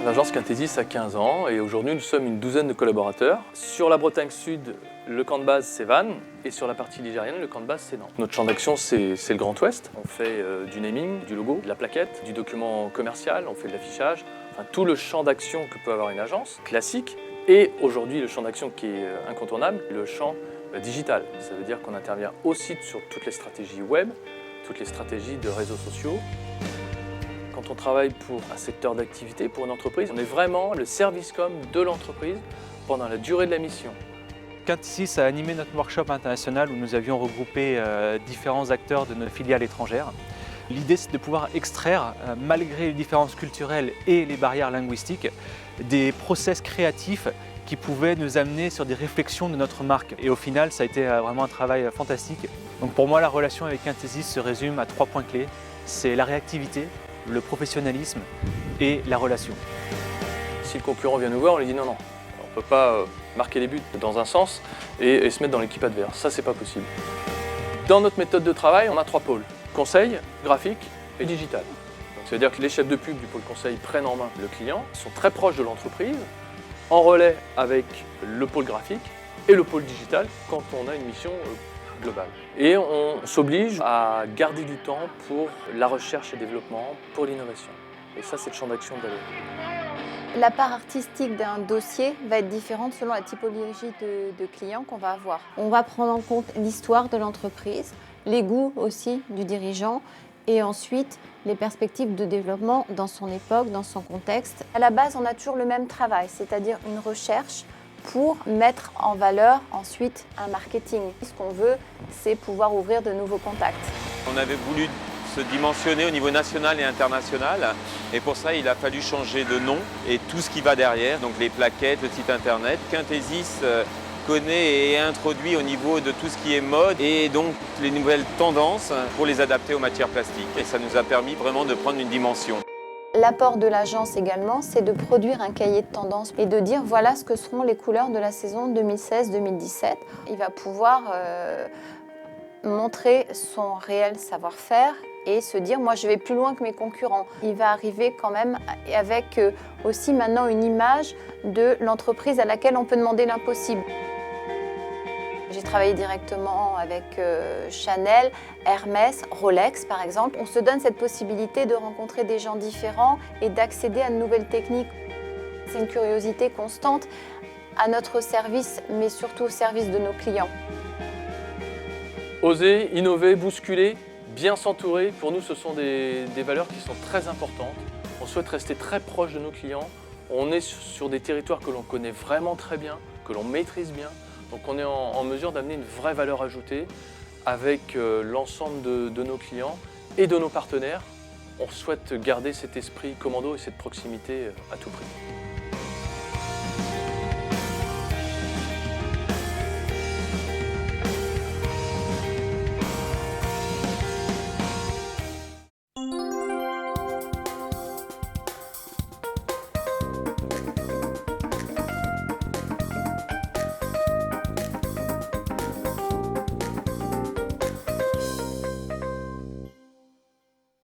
L'agence Quintessis a 15 ans et aujourd'hui nous sommes une douzaine de collaborateurs. Sur la Bretagne Sud, le camp de base c'est Vannes et sur la partie ligérienne, le camp de base c'est Nantes. Notre champ d'action c'est le Grand Ouest. On fait du naming, du logo, de la plaquette, du document commercial, on fait de l'affichage. Enfin, tout le champ d'action que peut avoir une agence classique et aujourd'hui le champ d'action qui est incontournable, le champ digital. Ça veut dire qu'on intervient aussi sur toutes les stratégies web, toutes les stratégies de réseaux sociaux. Quand on travaille pour un secteur d'activité, pour une entreprise, on est vraiment le service com de l'entreprise pendant la durée de la mission. Quintessis a animé notre workshop international où nous avions regroupé différents acteurs de nos filiales étrangères. L'idée, c'est de pouvoir extraire, malgré les différences culturelles et les barrières linguistiques, des process créatifs qui pouvaient nous amener sur des réflexions de notre marque. Et au final, ça a été vraiment un travail fantastique. Donc pour moi, la relation avec Quintessis se résume à 3 points clés. C'est la réactivité, le professionnalisme et la relation. Si le concurrent vient nous voir, on lui dit non, non, on ne peut pas marquer les buts dans un sens et se mettre dans l'équipe adverse. Ça, c'est pas possible. Dans notre méthode de travail, on a 3 pôles. Conseil, graphique et digital. Donc, ça veut dire que les chefs de pub du pôle conseil prennent en main le client, sont très proches de l'entreprise, en relais avec le pôle graphique et le pôle digital quand on a une mission globale. Et on s'oblige à garder du temps pour la recherche et développement, pour l'innovation. Et ça, c'est le champ d'action de la. La part artistique d'un dossier va être différente selon la typologie de clients qu'on va avoir. On va prendre en compte l'histoire de l'entreprise, les goûts aussi du dirigeant et ensuite les perspectives de développement dans son époque, dans son contexte. À la base, on a toujours le même travail, c'est-à-dire une recherche pour mettre en valeur ensuite un marketing. Ce qu'on veut, c'est pouvoir ouvrir de nouveaux contacts. On avait voulu se dimensionner au niveau national et international et pour ça il a fallu changer de nom et tout ce qui va derrière, donc les plaquettes, le site internet. Quintessis connaît et est introduit au niveau de tout ce qui est mode et donc les nouvelles tendances pour les adapter aux matières plastiques et ça nous a permis vraiment de prendre une dimension. L'apport de l'agence également, c'est de produire un cahier de tendance et de dire voilà ce que seront les couleurs de la saison 2016-2017. Il va pouvoir montrer son réel savoir-faire et se dire moi je vais plus loin que mes concurrents. Il va arriver quand même avec aussi maintenant une image de l'entreprise à laquelle on peut demander l'impossible. J'ai travaillé directement avec Chanel, Hermès, Rolex par exemple. On se donne cette possibilité de rencontrer des gens différents et d'accéder à de nouvelles techniques. C'est une curiosité constante à notre service, mais surtout au service de nos clients. Oser, innover, bousculer, bien s'entourer, pour nous ce sont des valeurs qui sont très importantes. On souhaite rester très proche de nos clients. On est sur des territoires que l'on connaît vraiment très bien, que l'on maîtrise bien. Donc on est en mesure d'amener une vraie valeur ajoutée avec l'ensemble de nos clients et de nos partenaires. On souhaite garder cet esprit commando et cette proximité à tout prix.